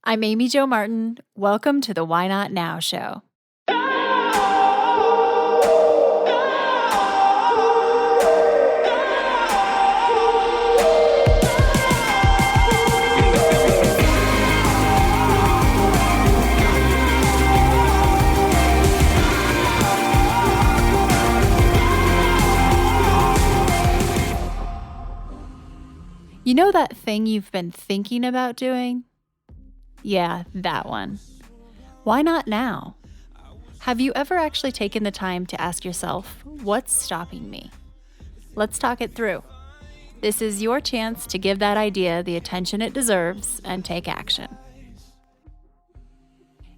I'm Amy Jo Martin. Welcome to the Why Not Now show. You know that thing you've been thinking about doing? Yeah, that one. Why not now? Have you ever actually taken the time to ask yourself, what's stopping me? Let's talk it through. This is your chance to give that idea the attention it deserves and take action.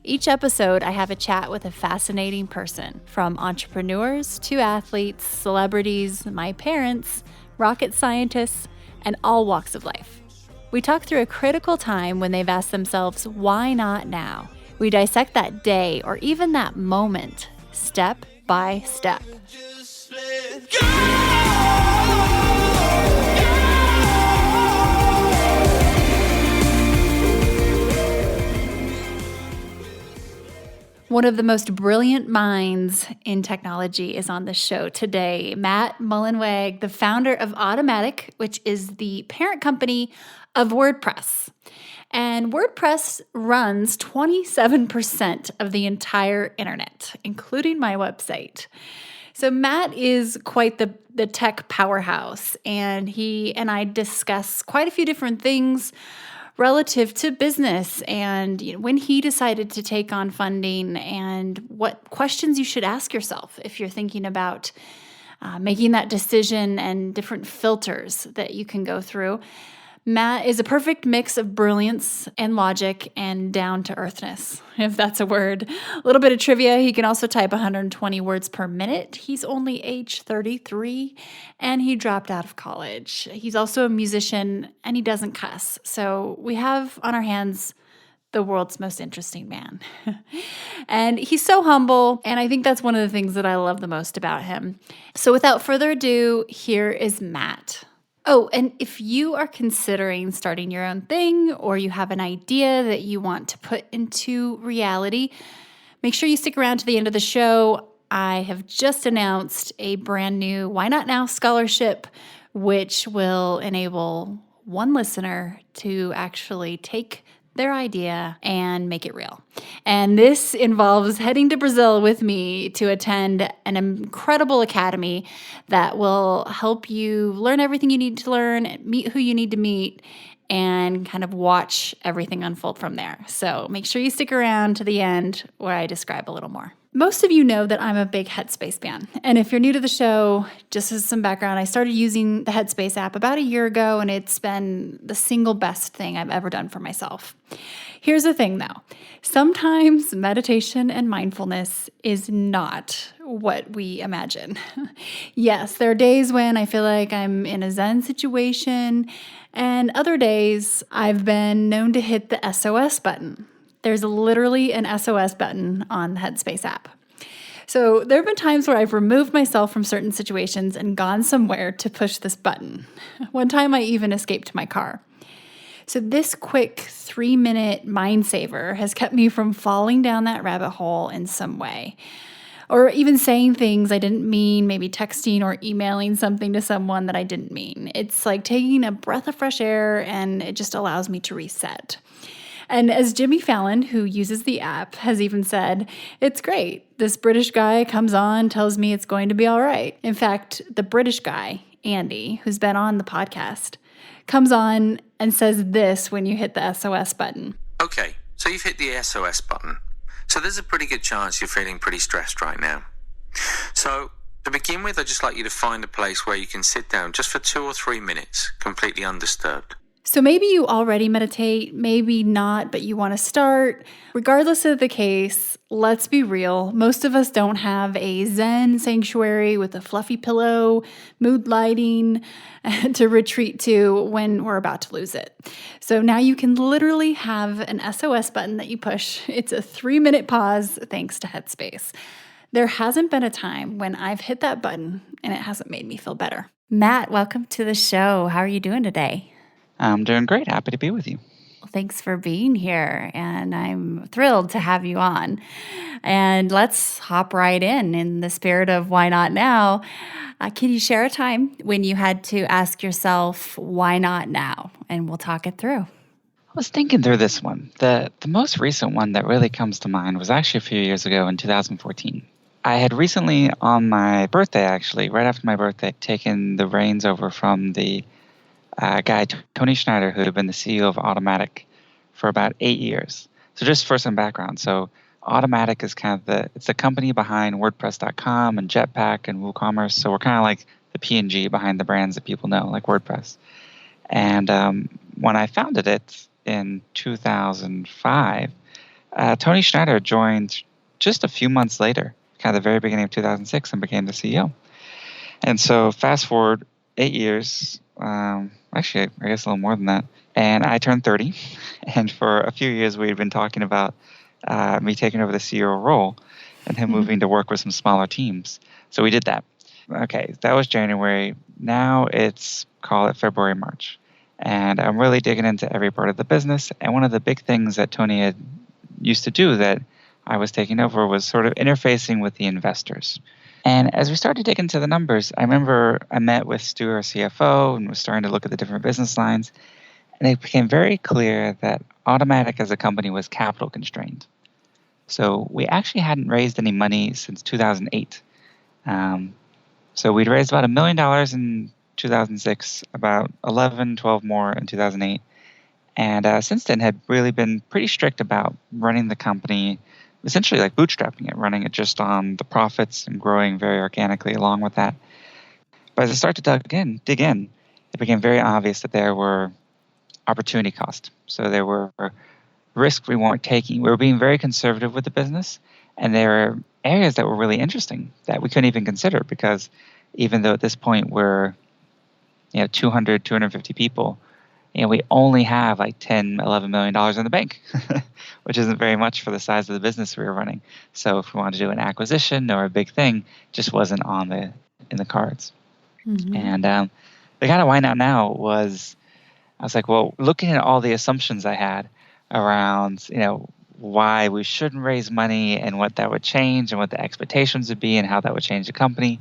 Each episode, I have a chat with a fascinating person, from entrepreneurs to athletes, celebrities, my parents, rocket scientists, and all walks of life. We talk through a critical time when they've asked themselves, why not now? We dissect that day or even that moment, step by step. One of the most brilliant minds in technology is on the show today. Matt Mullenweg, the founder of Automatic, which is the parent company of Wordpress. And Wordpress runs 27% of the entire internet, including my website. So Matt is quite the tech powerhouse, and he and I discuss quite a few different things relative to business and when he decided to take on funding and what questions you should ask yourself if you're thinking about making that decision and different filters that you can go through. Matt is a perfect mix of brilliance and logic and down-to-earthness, if that's a word. A little bit of trivia, he can also type 120 words per minute. He's only age 33, and he dropped out of college. He's also a musician, and he doesn't cuss. So we have on our hands the world's most interesting man. And he's so humble, and I think that's one of the things that I love the most about him. So without further ado, here is Matt. Oh, and if you are considering starting your own thing or you have an idea that you want to put into reality, make sure you stick around to the end of the show. I have just announced a brand new Why Not Now scholarship, which will enable one listener to actually take their idea and make it real. And this involves heading to Brazil with me to attend an incredible academy that will help you learn everything you need to learn, meet who you need to meet, and kind of watch everything unfold from there. So make sure you stick around to the end where I describe a little more. Most of you know that I'm a big Headspace fan. And if you're new to the show, just as some background, I started using the Headspace app about a year ago, and it's been the single best thing I've ever done for myself. Here's the thing though. Sometimes meditation and mindfulness is not what we imagine. Yes, there are days when I feel like I'm in a Zen situation, and other days I've been known to hit the SOS button. There's literally an SOS button on the Headspace app. So there have been times where I've removed myself from certain situations and gone somewhere to push this button. One time I even escaped my car. So this quick 3-minute mind saver has kept me from falling down that rabbit hole in some way. Or even saying things I didn't mean, maybe texting or emailing something to someone that I didn't mean. It's like taking a breath of fresh air, and it just allows me to reset. And as Jimmy Fallon, who uses the app, has even said, it's great. This British guy comes on, tells me it's going to be all right. In fact, the British guy, Andy, who's been on the podcast, comes on and says this when you hit the SOS button. Okay, so you've hit the SOS button. So there's a pretty good chance you're feeling pretty stressed right now. So to begin with, I'd just like you to find a place where you can sit down just for 2 or 3 minutes, completely undisturbed. So maybe you already meditate, maybe not, but you want to start. Regardless of the case, let's be real. Most of us don't have a Zen sanctuary with a fluffy pillow, mood lighting to retreat to when we're about to lose it. So now you can literally have an SOS button that you push. It's a 3-minute pause thanks to Headspace. There hasn't been a time when I've hit that button and it hasn't made me feel better. Matt, welcome to the show. How are you doing today? I'm doing great. Happy to be with you. Thanks for being here, and I'm thrilled to have you on. And let's hop right in the spirit of why not now. Can you share a time when you had to ask yourself, why not now? And we'll talk it through. I was thinking through this one. The most recent one that really comes to mind was actually a few years ago in 2014. I had recently, on my birthday actually, right after my birthday, taken the reins over from the guy, Tony Schneider, who had been the CEO of Automatic for about 8 years. So just for some background, so Automatic is kind of it's the company behind WordPress.com and Jetpack and WooCommerce. So we're kind of like the P&G behind the brands that people know, like WordPress. And when I founded it in 2005, Tony Schneider joined just a few months later, kind of the very beginning of 2006, and became the CEO. And so fast forward 8 years, actually, I guess a little more than that. And I turned 30. And for a few years, we had been talking about me taking over the CEO role and him moving to work with some smaller teams. So we did that. Okay, that was January. Now it's, call it February, March. And I'm really digging into every part of the business. And one of the big things that Tony had used to do that I was taking over was sort of interfacing with the investors. And as we started to dig into the numbers, I remember I met with Stu, our CFO, and was starting to look at the different business lines. And it became very clear that Automatic as a company was capital constrained. So we actually hadn't raised any money since 2008. So we'd raised about $1 million in 2006, about 11, 12 more in 2008. And since then had really been pretty strict about running the company, essentially like bootstrapping it, running it just on the profits and growing very organically along with that. But as I started to dig in, it became very obvious that there were opportunity costs. So there were risks we weren't taking. We were being very conservative with the business, and there were areas that were really interesting that we couldn't even consider, because even though at this point we're 200, 250 people, we only have like $10, $11 million in the bank, which isn't very much for the size of the business we were running. So if we wanted to do an acquisition or a big thing, it just wasn't in the cards. Mm-hmm. And the kind of why not now was, I was like, well, looking at all the assumptions I had around, why we shouldn't raise money and what that would change and what the expectations would be and how that would change the company.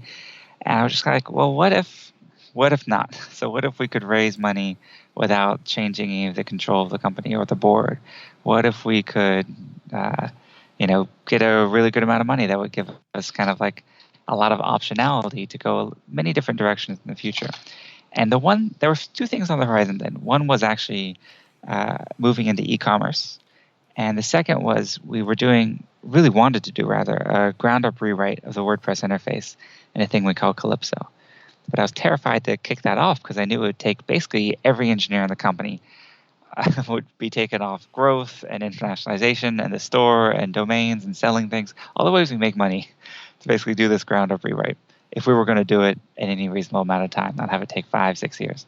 And I was just like, well, what if not? So what if we could raise money without changing any of the control of the company or the board? What if we could, get a really good amount of money that would give us kind of like a lot of optionality to go many different directions in the future? And there were two things on the horizon then. One was actually moving into e-commerce. And the second was we wanted to do a ground-up rewrite of the WordPress interface in a thing we call Calypso. But I was terrified to kick that off because I knew it would take basically every engineer in the company would be taken off growth and internationalization and the store and domains and selling things, all the ways we make money to basically do this ground-up rewrite if we were going to do it in any reasonable amount of time, not have it take 5-6 years.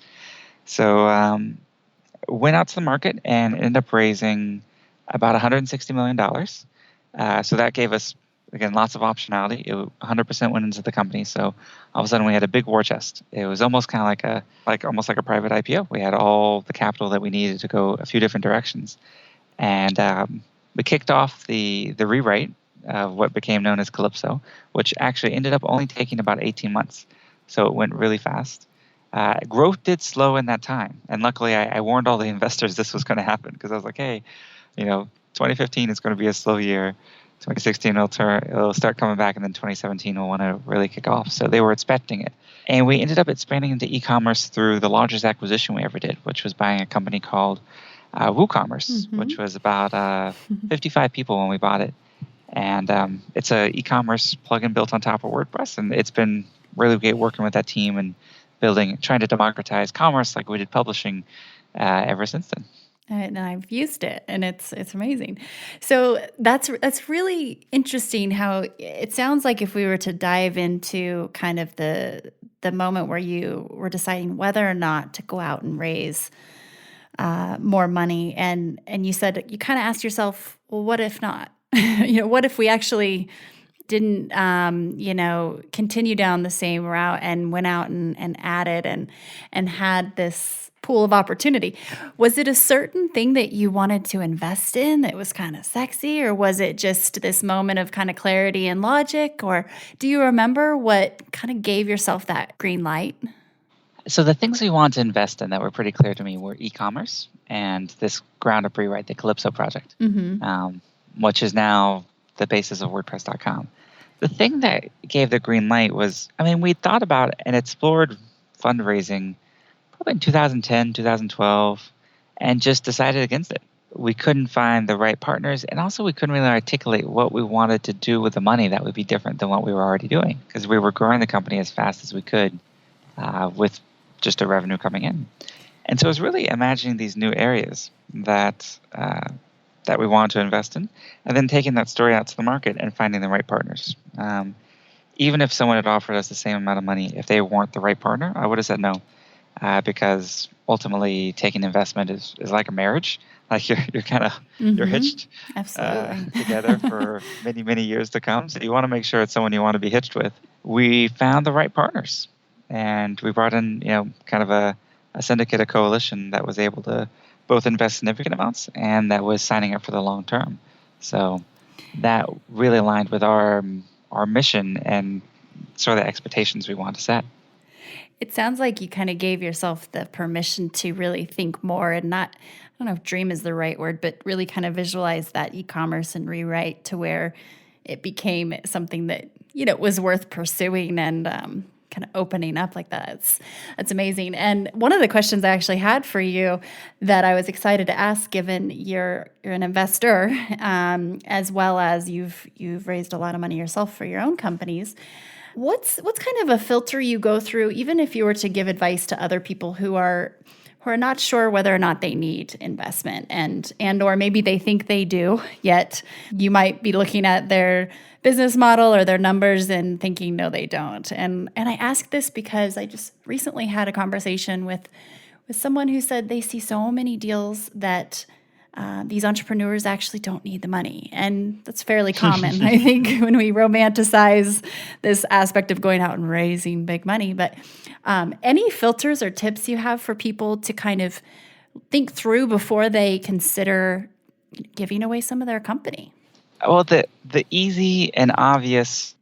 So went out to the market and ended up raising about $160 million. So that gave us, again, lots of optionality. It 100% went into the company. So all of a sudden we had a big war chest. It was almost kind of like a private IPO. We had all the capital that we needed to go a few different directions. And we kicked off the rewrite of what became known as Calypso, which actually ended up only taking about 18 months. So it went really fast. Growth did slow in that time. And luckily I warned all the investors this was going to happen, because I was like, hey, 2015 is going to be a slow year. 2016 it'll start coming back, and then 2017 will want to really kick off. So they were expecting it. And we ended up expanding into e-commerce through the largest acquisition we ever did, which was buying a company called WooCommerce, which was about 55 people when we bought it. And it's an e-commerce plugin built on top of WordPress. And it's been really great working with that team and trying to democratize commerce like we did publishing ever since then. And I've used it, and it's amazing. So that's really interesting how it sounds like if we were to dive into kind of the moment where you were deciding whether or not to go out and raise more money, and you said you kind of asked yourself, well, what if not? What if we actually didn't, continue down the same route and went out and added and had this pool of opportunity. Was it a certain thing that you wanted to invest in that was kind of sexy, or was it just this moment of kind of clarity and logic? Or do you remember what kind of gave yourself that green light? So the things we wanted to invest in that were pretty clear to me were e-commerce and this ground-up rewrite, the Calypso project, which is now the basis of WordPress.com. The thing that gave the green light was, we thought about and explored fundraising probably in 2010, 2012, and just decided against it. We couldn't find the right partners, and also we couldn't really articulate what we wanted to do with the money that would be different than what we were already doing, because we were growing the company as fast as we could with just the revenue coming in. And so it was really imagining these new areas that we wanted to invest in, and then taking that story out to the market and finding the right partners. Even if someone had offered us the same amount of money, if they weren't the right partner, I would have said no. Because ultimately taking investment is like a marriage. Like you're kind of you're hitched together for many, many years to come. So you want to make sure it's someone you want to be hitched with. We found the right partners, and we brought in kind of a syndicate, a coalition that was able to both invest significant amounts and that was signing up for the long term. So that really aligned with our mission and sort of the expectations we want to set. It sounds like you kind of gave yourself the permission to really think more and not, I don't know if dream is the right word, but really kind of visualize that e-commerce and rewrite to where it became something that, was worth pursuing and kind of opening up like that. That's amazing. And one of the questions I actually had for you that I was excited to ask, given you're an investor, as well as you've raised a lot of money yourself for your own companies. What's kind of a filter you go through, even if you were to give advice to other people who are not sure whether or not they need investment and or maybe they think they do, yet you might be looking at their business model or their numbers and thinking, no, they don't. And I ask this because I just recently had a conversation with someone who said they see so many deals that these entrepreneurs actually don't need the money. And that's fairly common, I think, when we romanticize this aspect of going out and raising big money. But any filters or tips you have for people to kind of think through before they consider giving away some of their company? Well, the easy and obvious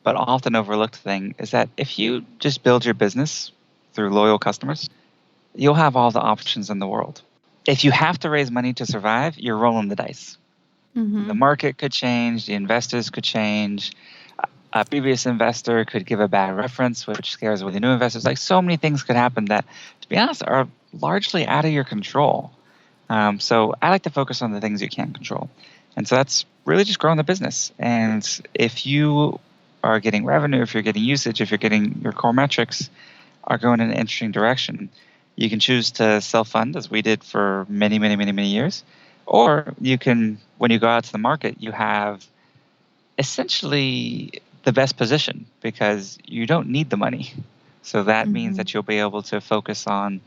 but often overlooked thing is that if you just build your business through loyal customers, you'll have all the options in the world. If you have to raise money to survive, you're rolling the dice. The market could change, the investors could change, a previous investor could give a bad reference, which scares away the new investors. Like so many things could happen that, to be honest, are largely out of your control. So I like to focus on the things you can control. And so that's really just growing the business. And if you are getting revenue, if you're getting usage, if you're getting your core metrics are going in an interesting direction, you can choose to self-fund, as we did for many, many, many, many years. Or you can, when you go out to the market, you have essentially the best position because you don't need the money. So that means that you'll be able to focus on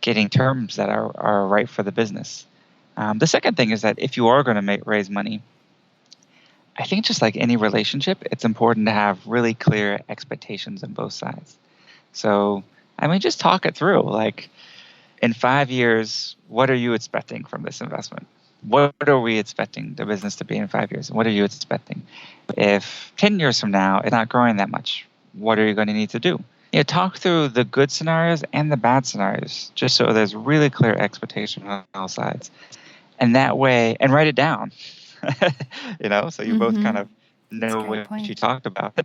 getting terms that are right for the business. The second thing is that if you are going to raise money, I think just like any relationship, it's important to have really clear expectations on both sides. So, just talk it through. Like, in 5 years, what are you expecting from this investment? What are we expecting the business to be in 5 years? What are you expecting? If 10 years from now it's not growing that much, what are you going to need to do? Talk through the good scenarios and the bad scenarios, just so there's really clear expectation on all sides. And that way, and write it down, so you both kind of know what you talked about.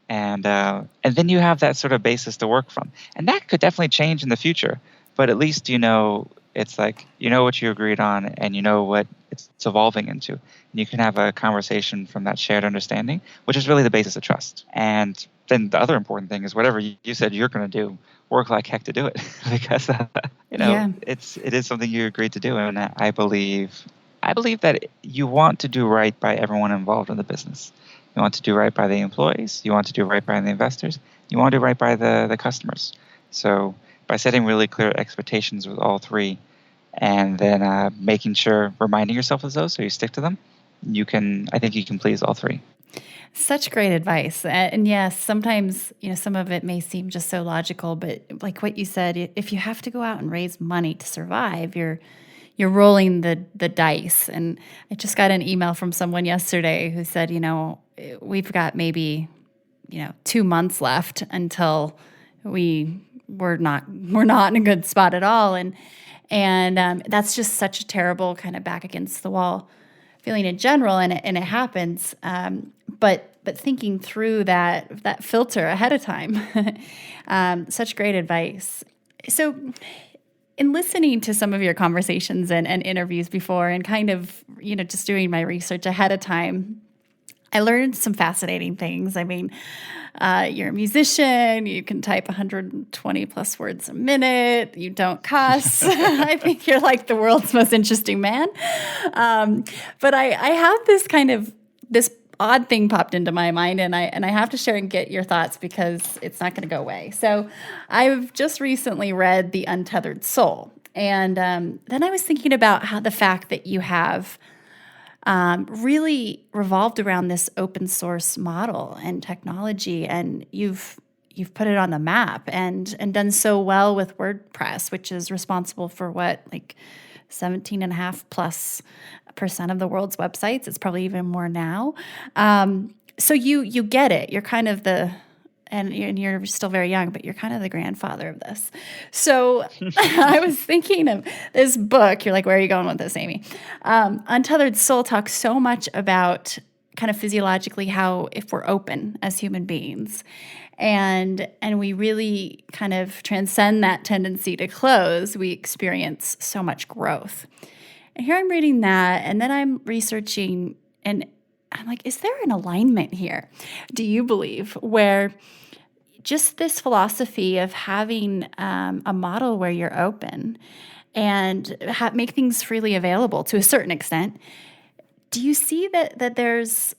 And then you have that sort of basis to work from. And that could definitely change in the future. But at least it's like what you agreed on and you know what it's evolving into. And you can have a conversation from that shared understanding, which is really the basis of trust. And then the other important thing is whatever you said you're going to do, work like heck to do it. Because, it is something you agreed to do. And I believe that you want to do right by everyone involved in the business. You want to do right by the employees. You want to do right by the investors. You want to do right by the customers. So by setting really clear expectations with all three and then reminding yourself of those so you stick to them, I think you can please all three. Such great advice. And yes, sometimes, some of it may seem just so logical, but like what you said, if you have to go out and raise money to survive, you're rolling the dice. And I just got an email from someone yesterday who said, we've got maybe, 2 months left until we're not in a good spot at all. And that's just such a terrible kind of back against the wall feeling in general, and it happens. But thinking through that filter ahead of time, such great advice. So, in listening to some of your conversations and interviews before, and kind of just doing my research ahead of time, I learned some fascinating things. I mean, you're a musician. You can type 120 plus words a minute. You don't cuss. I think you're like the world's most interesting man. But I have this odd thing popped into my mind, and I have to share and get your thoughts because it's not going to go away. So I've just recently read The Untethered Soul. And then I was thinking about how the fact that you have really revolved around this open source model and technology, and you've put it on the map and done so well with WordPress, which is responsible for 17.5% of the world's websites. It's probably even more now. So you get it. You're kind of and you're still very young, but you're kind of the grandfather of this. So I was thinking of this book. You're like, where are you going with this, Amy? Untethered Soul talks so much about kind of physiologically how if we're open as human beings and we really kind of transcend that tendency to close, we experience so much growth. And here I'm reading that, and then I'm researching, and I'm like, is there an alignment here? Do you believe where just this philosophy of having a model where you're open and make things freely available to a certain extent, do you see that there's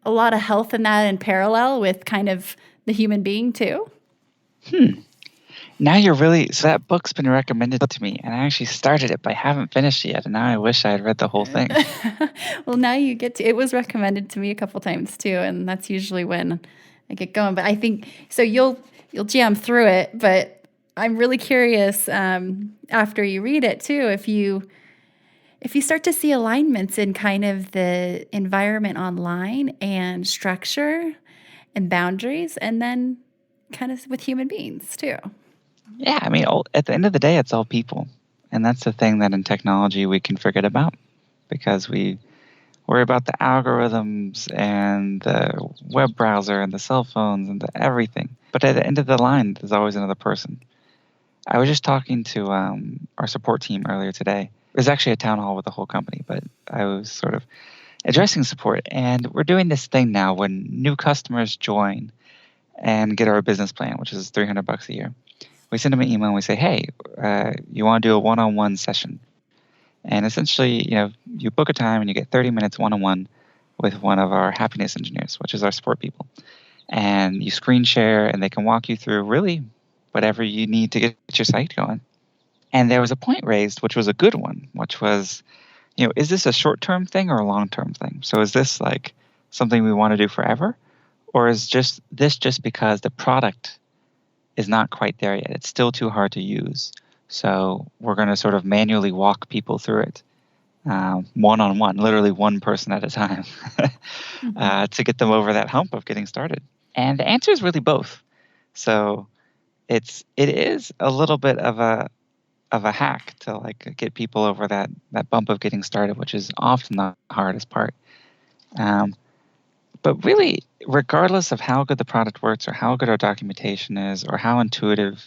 a lot of health in that in parallel with kind of the human being too? Now so that book's been recommended to me, and I actually started it, but I haven't finished it yet, and now I wish I had read the whole thing. Well, now you get to, it was recommended to me a couple times too, and that's usually when I get going. But I think, so you'll jam through it, but I'm really curious after you read it too, if you start to see alignments in kind of the environment online and structure and boundaries, and then kind of with human beings too. Yeah, I mean, at the end of the day, it's all people. And that's the thing that in technology we can forget about, because we worry about the algorithms and the web browser and the cell phones and everything. But at the end of the line, there's always another person. I was just talking to our support team earlier today. It was actually a town hall with the whole company, but I was sort of addressing support. And we're doing this thing now when new customers join and get our business plan, which is $300 a year. We send them an email and we say, hey, you want to do a one-on-one session? And essentially, you book a time and you get 30 minutes one-on-one with one of our happiness engineers, which is our support people. And you screen share, and they can walk you through really whatever you need to get your site going. And there was a point raised, which was a good one, which was, is this a short-term thing or a long-term thing? So is this like something we want to do forever? Or is this just because the product is not quite there yet? It's still too hard to use. So we're going to sort of manually walk people through it one-on-one, literally one person at a time, to get them over that hump of getting started. And the answer is really both. So it is a little bit of a hack to like get people over that bump of getting started, which is often the hardest part. But really, regardless of how good the product works or how good our documentation is or how intuitive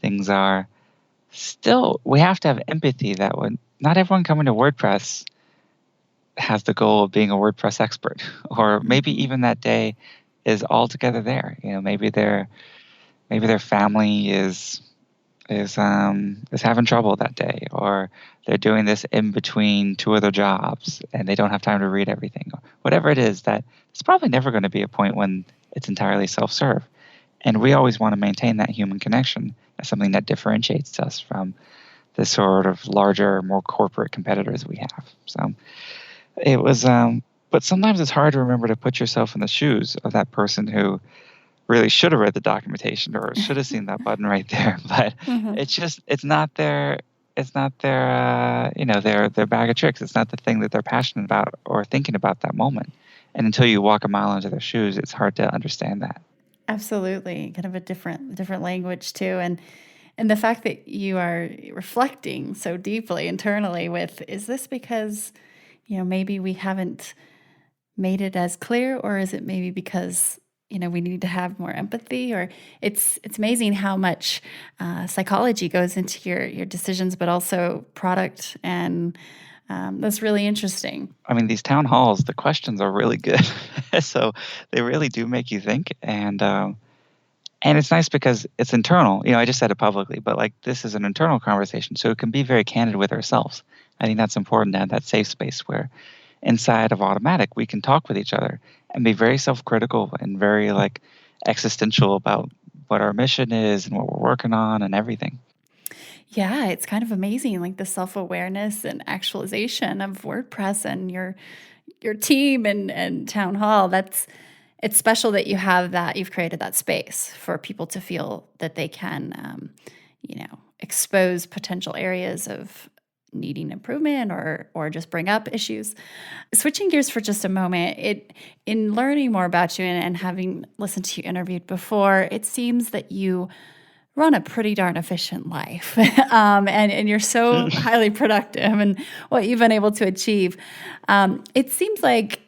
things are, still, we have to have empathy that not everyone coming to WordPress has the goal of being a WordPress expert, or maybe even that day is altogether there. Maybe their family is having trouble that day, or they're doing this in between two other jobs and they don't have time to read everything, or whatever it is. That it's probably never going to be a point when it's entirely self-serve. And we always want to maintain that human connection as something that differentiates us from the sort of larger, more corporate competitors we have. So it was But sometimes it's hard to remember to put yourself in the shoes of that person who really should have read the documentation or should have seen that button right there. But it's not their their bag of tricks. It's not the thing that they're passionate about or thinking about that moment. And until you walk a mile into their shoes, it's hard to understand that. Absolutely. Kind of a different language too. And the fact that you are reflecting so deeply internally with, is this because, maybe we haven't made it as clear, or is it maybe because, we need to have more empathy? Or it's amazing how much psychology goes into your decisions, but also product. And that's really interesting. I mean, these town halls, the questions are really good. So they really do make you think. And it's nice because it's internal. I just said it publicly, but like this is an internal conversation. So it can be very candid with ourselves. I think that's important to have that safe space where inside of Automatic, we can talk with each other and be very self-critical and very like existential about what our mission is and what we're working on and everything. Yeah, it's kind of amazing, like the self-awareness and actualization of WordPress and your team and town hall. It's special that you have that. You've created that space for people to feel that they can, expose potential areas of needing improvement or just bring up issues. Switching gears for just a moment, in learning more about you and having listened to you interviewed before, it seems that you run a pretty darn efficient life, and you're so highly productive and what you've been able to achieve. It seems like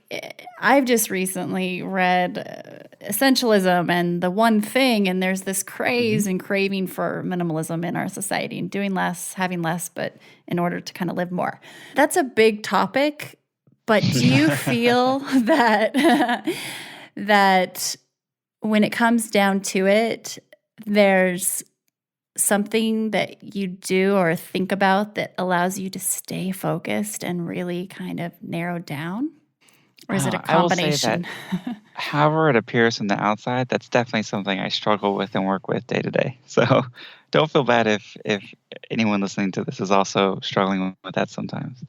I've just recently read Essentialism and the One Thing, and there's this craze and craving for minimalism in our society and doing less, having less, but in order to kind of live more. That's a big topic, but do you feel that that when it comes down to it, there's something that you do or think about that allows you to stay focused and really kind of narrow down? Or is it a combination? I will say that however it appears from the outside, that's definitely something I struggle with and work with day to day. So don't feel bad if anyone listening to this is also struggling with that sometimes.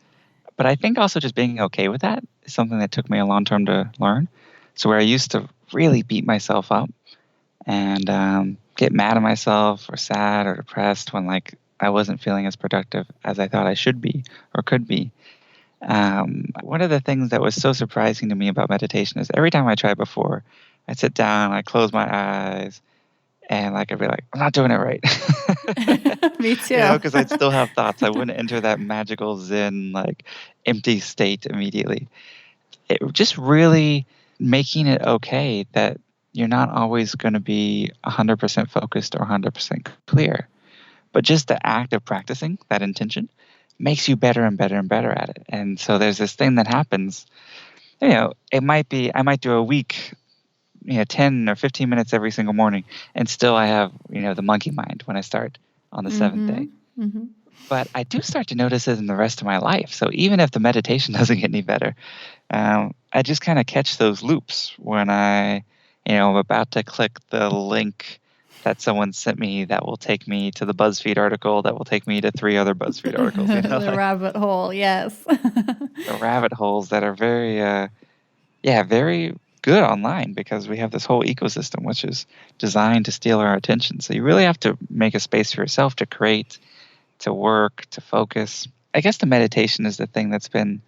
But I think also just being okay with that is something that took me a long time to learn. So where I used to really beat myself up and get mad at myself or sad or depressed when like I wasn't feeling as productive as I thought I should be or could be. One of the things that was so surprising to me about meditation is every time I tried before, I'd sit down, I'd close my eyes, and like I'd be like, I'm not doing it right. Me too. Because I'd still have thoughts. I wouldn't enter that magical Zen, like empty state immediately. It just really making it okay that you're not always going to be 100% focused or 100% clear. But just the act of practicing that intention makes you better and better and better at it. And so there's this thing that happens, it might be, I might do a week, 10 or 15 minutes every single morning. And still I have, the monkey mind when I start on the seventh day. Mm-hmm. But I do start to notice it in the rest of my life. So even if the meditation doesn't get any better, I just kind of catch those loops when I'm about to click the link that someone sent me that will take me to the BuzzFeed article that will take me to 3 other BuzzFeed articles. The rabbit hole, yes. The rabbit holes that are very, very good online because we have this whole ecosystem which is designed to steal our attention. So you really have to make a space for yourself to create, to work, to focus. I guess the meditation is the thing that's been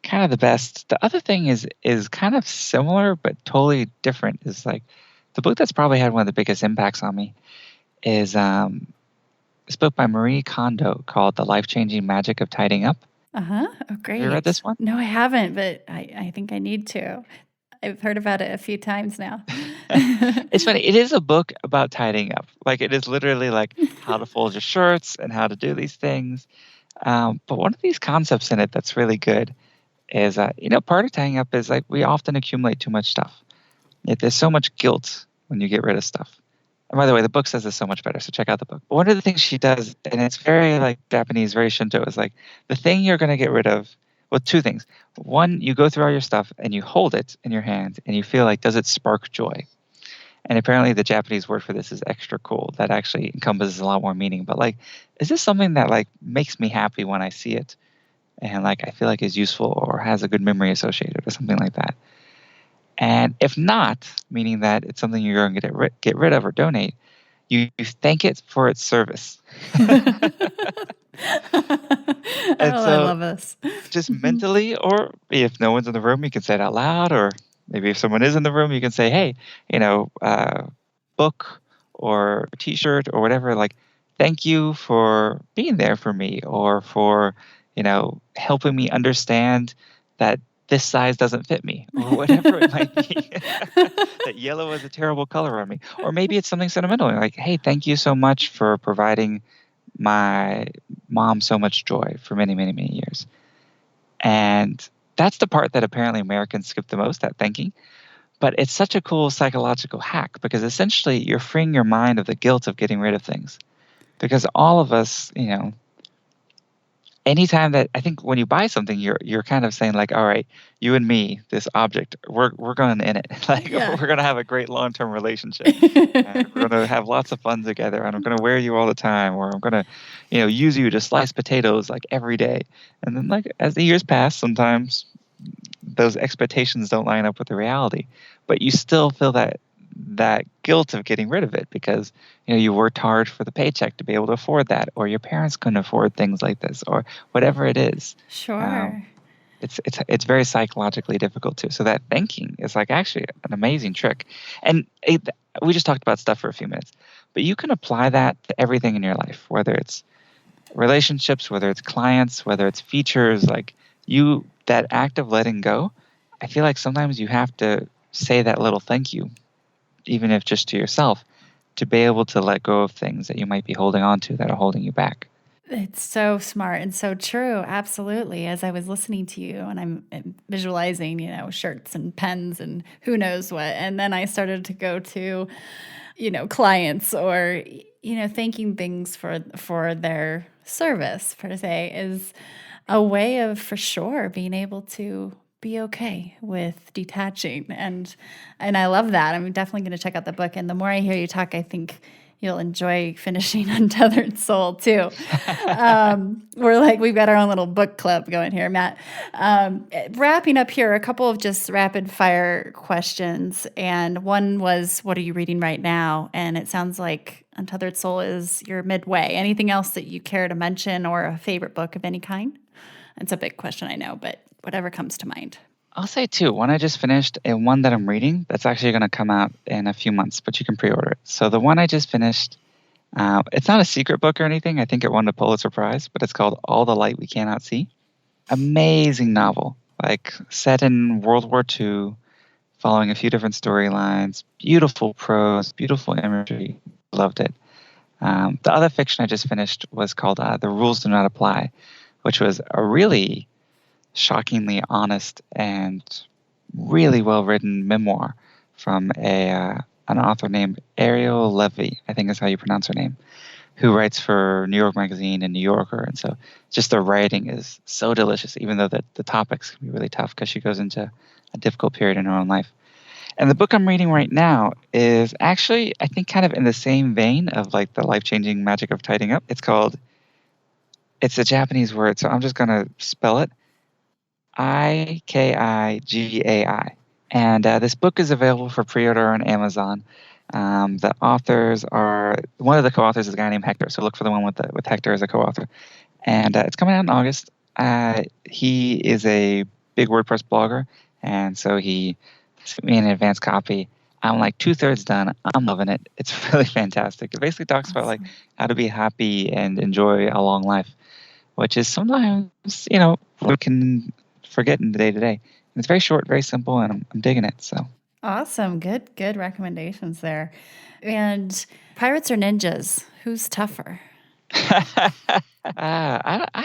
kind of the best. The other thing is kind of similar but totally different. Is like the book that's probably had one of the biggest impacts on me is this book by Marie Kondo called The Life-Changing Magic of Tidying Up. Oh, great. Have you read this one? No, I haven't, but I think I need to. I've heard about it a few times now. It's funny. It is a book about tidying up. Like it is literally like how to fold your shirts and how to do these things. But one of these concepts in it that's really good is, part of tidying up is like we often accumulate too much stuff. There's so much guilt when you get rid of stuff. And by the way, the book says this so much better, so check out the book. But one of the things she does, and it's very like Japanese, very Shinto, is like the thing you're going to get rid of, well, 2 things. One, you go through all your stuff and you hold it in your hand and you feel like, does it spark joy? And apparently the Japanese word for this is extra cool. That actually encompasses a lot more meaning. But like, is this something that like makes me happy when I see it? and like I feel like is useful or has a good memory associated or something like that. And if not, meaning that it's something you're going to get rid of or donate, you thank it for its service. And I so love this. just mentally, or if no one's in the room, you can say it out loud, or maybe if someone is in the room, you can say, hey, book or t-shirt or whatever, like, thank you for being there for me, or for, helping me understand that this size doesn't fit me, or whatever it might be. That yellow is a terrible color on me. Or maybe it's something sentimental, like, hey, thank you so much for providing my mom so much joy for many, many, many years. And that's the part that apparently Americans skip the most, that thanking. But it's such a cool psychological hack, because essentially you're freeing your mind of the guilt of getting rid of things. Because all of us, anytime that, I think when you buy something, you're kind of saying like, all right, you and me, this object, we're going in it. Like, Yeah. we're going to have a great long-term relationship. And we're going to have lots of fun together, and I'm going to wear you all the time, or I'm going to, use you to slice potatoes like every day. And then, like, as the years pass, sometimes those expectations don't line up with the reality, but you still feel that guilt of getting rid of it, because you worked hard for the paycheck to be able to afford that, or your parents couldn't afford things like this, or whatever it is. Sure. It's very psychologically difficult too. So that thinking is like actually an amazing trick. And we just talked about stuff for a few minutes, but you can apply that to everything in your life, whether it's relationships, whether it's clients, whether it's features. Like, that act of letting go, I feel like sometimes you have to say that little thank you, even if just to yourself, to be able to let go of things that you might be holding on to that are holding you back. It's so smart and so true. Absolutely. As I was listening to you and I'm visualizing, shirts and pens and who knows what. And then I started to go to, clients, or, thanking things for their service, per se, is a way of, for sure, being able to be okay with detaching. And I love that. I'm definitely going to check out the book. And the more I hear you talk, I think you'll enjoy finishing Untethered Soul too. We've got our own little book club going here, Matt. Wrapping up here, a couple of just rapid fire questions. And one was, what are you reading right now? And it sounds like Untethered Soul is your midway. Anything else that you care to mention, or a favorite book of any kind? It's a big question, I know, but whatever comes to mind. I'll say two. One I just finished, and one that I'm reading that's actually going to come out in a few months, but you can pre-order it. So the one I just finished, it's not a secret book or anything. I think it won the Pulitzer Prize, but it's called All the Light We Cannot See. Amazing novel, like set in World War II, following a few different storylines, beautiful prose, beautiful imagery. Loved it. The other fiction I just finished was called The Rules Do Not Apply, which was a really shockingly honest and really well-written memoir from an author named Ariel Levy, I think is how you pronounce her name, who writes for New York Magazine and New Yorker. And so just the writing is so delicious, even though the topics can be really tough, because she goes into a difficult period in her own life. And the book I'm reading right now is actually, I think, kind of in the same vein of like the life-changing magic of tidying up. It's a Japanese word, so I'm just going to spell it. Ikigai. And this book is available for pre-order on Amazon. The authors are, one of the co-authors is a guy named Hector, so look for the one with Hector as a co-author. And it's coming out in August. He is a big WordPress blogger, and so he sent me an advanced copy. I'm like 2/3 done. I'm loving it. It's really fantastic. It basically talks about like how to be happy and enjoy a long life, which is sometimes, we can forget in the day-to-day. And it's very short, very simple, and I'm digging it. So awesome. Good recommendations there. And pirates or ninjas? Who's tougher? I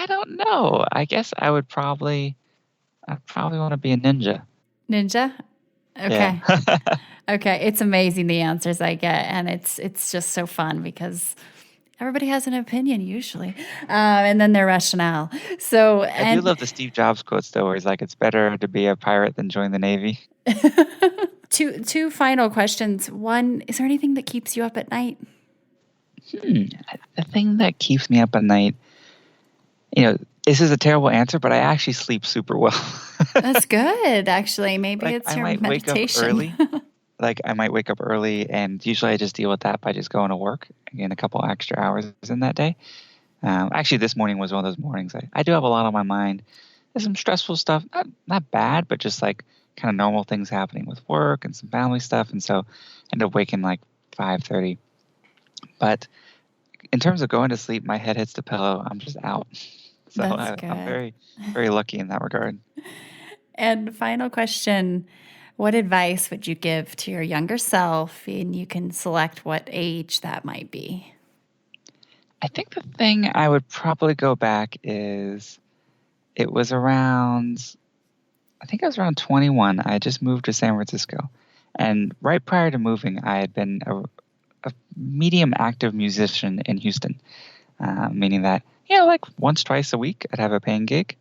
don't know. I guess I'd probably want to be a ninja. Ninja? Okay. Yeah. Okay. It's amazing the answers I get. And it's just so fun, because everybody has an opinion usually, and then their rationale. So I do love the Steve Jobs quotes though, where he's like, "It's better to be a pirate than join the Navy." Two final questions. One, is there anything that keeps you up at night? The thing that keeps me up at night, This is a terrible answer, but I actually sleep super well. That's good, actually. Maybe Like it's I your might wake up meditation. early. Like I might wake up early, and usually I just deal with that by just going to work and getting a couple extra hours in that day. Actually, this morning was one of those mornings. I do have a lot on my mind. There's some stressful stuff, not bad, but just like kind of normal things happening with work and some family stuff. And so I ended up waking like 5:30. But in terms of going to sleep, my head hits the pillow. I'm just out. So That's I'm good. very, very lucky in that regard. And final question, what advice would you give to your younger self? And you can select what age that might be. I think the thing I would probably go back is it was around, I think I was around 21. I had just moved to San Francisco. And right prior to moving, I had been a medium active musician in Houston, meaning that, like once, twice a week, I'd have a paying gig,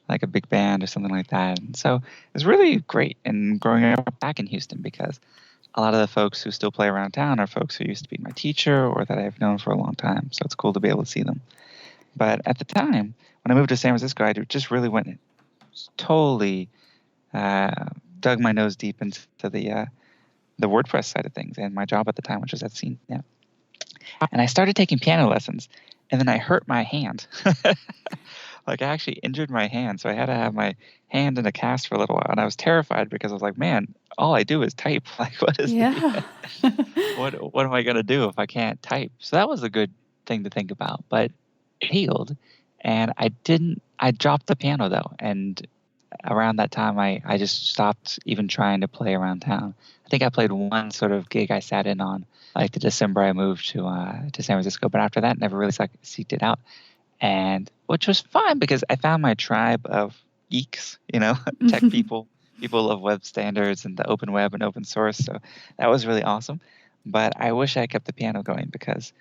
like a big band or something like that. And so it was really great in growing up back in Houston because a lot of the folks who still play around town are folks who used to be my teacher or that I've known for a long time. So it's cool to be able to see them. But at the time, when I moved to San Francisco, I just really went totally dug my nose deep into the WordPress side of things and my job at the time, which was at Scene. Yeah. And I started taking piano lessons, and then I hurt my hand. Like I actually injured my hand, so I had to have my hand in a cast for a little while, and I was terrified because I was like, "Man, all I do is type. Like, Yeah. what am I gonna do if I can't type?" So that was a good thing to think about, but it healed, and I dropped the piano though, and around that time, I just stopped even trying to play around town. I think I played one sort of gig I sat in on, like the December I moved to San Francisco, but after that, never really seeked it out. And which was fine because I found my tribe of geeks, tech people. People love web standards and the open web and open source. So that was really awesome. But I wish I kept the piano going because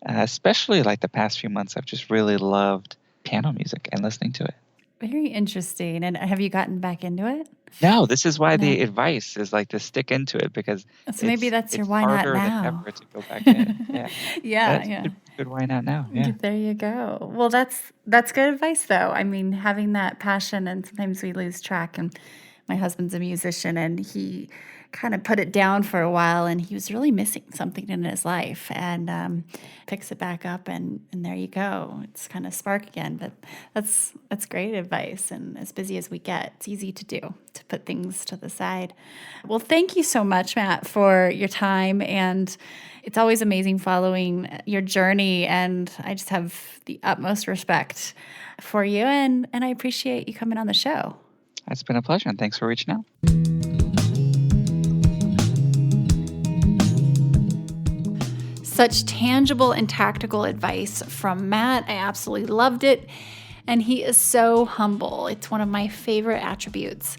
especially like the past few months, I've just really loved piano music and listening to it. Very interesting. And have you gotten back into it? No, this is why No. the advice is like to stick into it because So maybe that's your it's why not harder than now. ever to go back in. Yeah. Yeah. Good why not now. Yeah. There you go. Well, that's good advice, though. I mean, having that passion, and sometimes we lose track. And my husband's a musician, and he kind of put it down for a while, and he was really missing something in his life, and picks it back up, and there you go. It's kind of spark again. But that's great advice. And as busy as we get, it's easy to do, to put things to the side. Well, thank you so much, Matt, for your time. And it's always amazing following your journey. And I just have the utmost respect for you. And I appreciate you coming on the show. It's been a pleasure. And thanks for reaching out. Such tangible and tactical advice from Matt. I absolutely loved it. And he is so humble. It's one of my favorite attributes.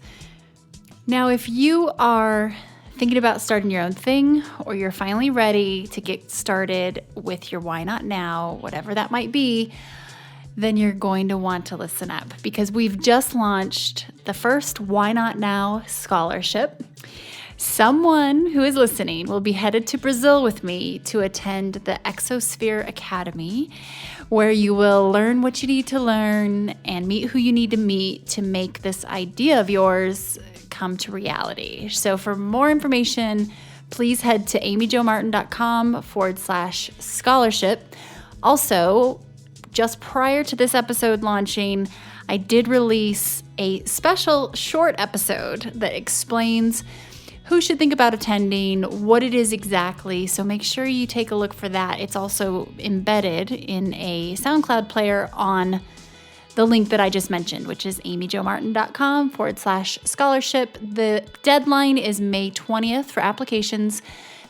Now, if you are thinking about starting your own thing, or you're finally ready to get started with your why not now, whatever that might be, then you're going to want to listen up because we've just launched the first Why Not Now scholarship. Someone who is listening will be headed to Brazil with me to attend the Exosphere Academy, where you will learn what you need to learn and meet who you need to meet to make this idea of yours come to reality. So for more information, please head to amyjomartin.com/scholarship. Also, just prior to this episode launching, I did release a special short episode that explains who should think about attending, what it is exactly. So make sure you take a look for that. It's also embedded in a SoundCloud player on the link that I just mentioned, which is amyjomartin.com/scholarship. The deadline is May 20th for applications.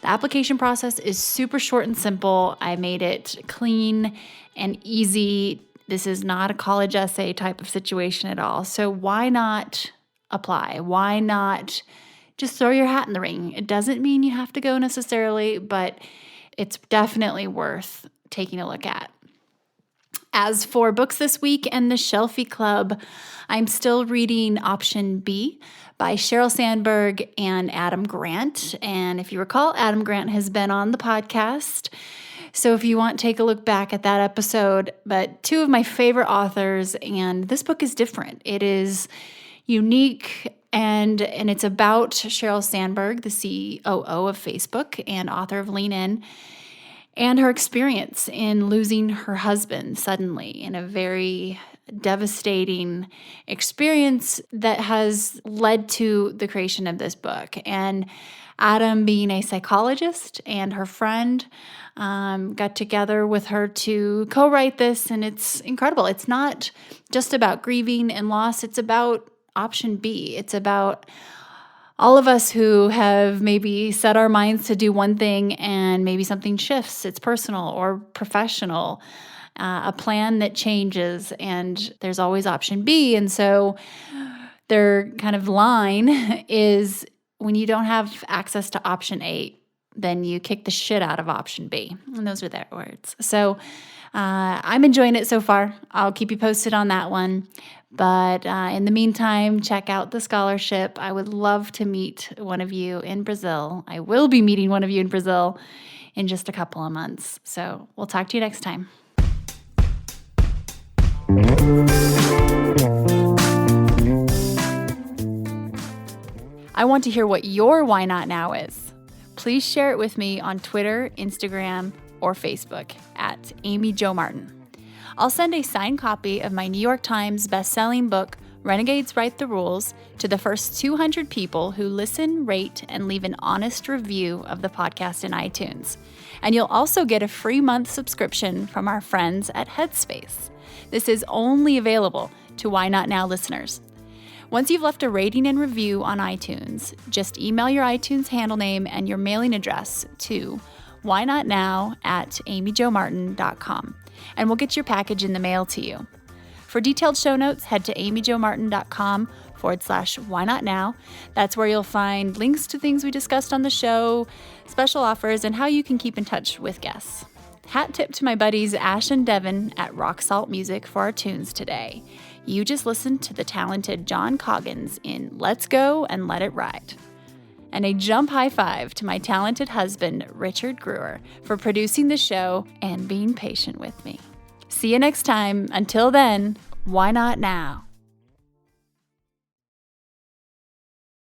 The application process is super short and simple. I made it clean and easy. This is not a college essay type of situation at all. So why not apply? Why not just throw your hat in the ring? It doesn't mean you have to go necessarily, but it's definitely worth taking a look at. As for books this week and the Shelfie Club, I'm still reading Option B by Sheryl Sandberg and Adam Grant. And if you recall, Adam Grant has been on the podcast. So if you want, take a look back at that episode. But two of my favorite authors, and this book is different. It is unique, and it's about Sheryl Sandberg, the COO of Facebook and author of Lean In, and her experience in losing her husband suddenly in a very devastating experience that has led to the creation of this book. And Adam, being a psychologist, and her friend got together with her to co-write this, and it's incredible. It's not just about grieving and loss. It's about option B. It's about all of us who have maybe set our minds to do one thing and maybe something shifts. It's personal or professional, a plan that changes, and there's always option B. And so their kind of line is, when you don't have access to option A, then you kick the shit out of option B. And those are their words. So I'm enjoying it so far. I'll keep you posted on that one. But in the meantime, check out the scholarship. I would love to meet one of you in Brazil. I will be meeting one of you in Brazil in just a couple of months. So we'll talk to you next time. I want to hear what your why not now is. Please share it with me on Twitter, Instagram, or Facebook at Amy Jo Martin. I'll send a signed copy of my New York Times best-selling book, Renegades Write the Rules, to the first 200 people who listen, rate, and leave an honest review of the podcast in iTunes. And you'll also get a free month subscription from our friends at Headspace. This is only available to Why Not Now listeners. Once you've left a rating and review on iTunes, just email your iTunes handle name and your mailing address to whynotnow@amyjomartin.com, and we'll get your package in the mail to you. For detailed show notes, head to amyjomartin.com/whynotnow. That's where you'll find links to things we discussed on the show, special offers, and how you can keep in touch with guests. Hat tip to my buddies Ash and Devin at Rock Salt Music for our tunes today. You just listened to the talented John Coggins in Let's Go and Let It Ride. And a jump high five to my talented husband, Richard Greer, for producing the show and being patient with me. See you next time. Until then, why not now?